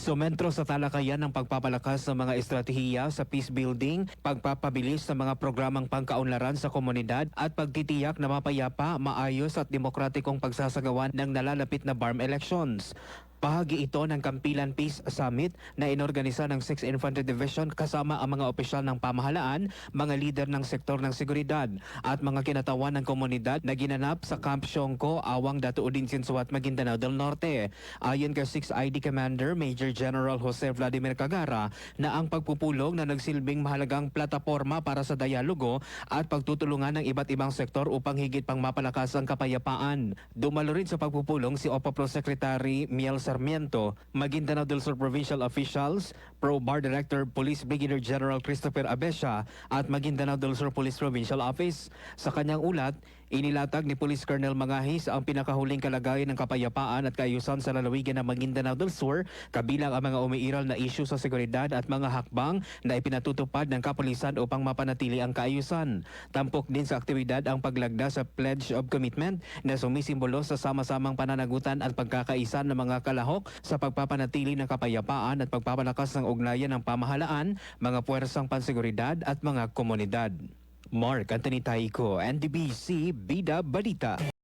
Sumentro sa talakayan ng pagpapalakas ng mga estratehiya sa peace building, pagpapabilis ng mga programang pangkaunlaran sa komunidad at pagtitiyak na mapayapa, maayos at demokratikong pagsasagawa ng nalalapit na BARM elections. Bahagi ito ng Kampilan Peace Summit na inorganisa ng 6th Infantry Division kasama ang mga opisyal ng pamahalaan, mga lider ng sektor ng seguridad at mga kinatawan ng komunidad na ginanap sa Camp Siongco, Awang, Datuudin, Sinsuat, Maguindanao del Norte. Ayon kay 6th ID Commander Major General Jose Vladimir Cagara na ang pagpupulong na nagsilbing mahalagang plataporma para sa dialogo at pagtutulungan ng iba't ibang sektor upang higit pang mapalakas ang kapayapaan. Dumalo rin sa pagpupulong si OPA Pro Secretary Miel Sarmiento, Maguindanao del Sur Provincial Officials, Pro-Bar Director Police Brigadier General Christopher Abesha at Maguindanao del Sur Police Provincial Office. Sa kanyang ulat, inilatag ni Police Colonel Mangahis ang pinakahuling kalagayan ng kapayapaan at kaayusan sa lalawigan ng Maguindanao del Sur, kabilang ang mga umiiral na isyu sa seguridad at mga hakbang na ipinatutupad ng kapulisan upang mapanatili ang kaayusan. Tampok din sa aktibidad ang paglagda sa Pledge of Commitment na sumisimbolo sa sama-samang pananagutan at pagkakaisa ng mga kalahok sa pagpapanatili ng kapayapaan at pagpapalakas ng ugnayan ng pamahalaan, mga puwersang panseguridad at mga komunidad. Mark Anthony Taico, NDBC Bida Balita.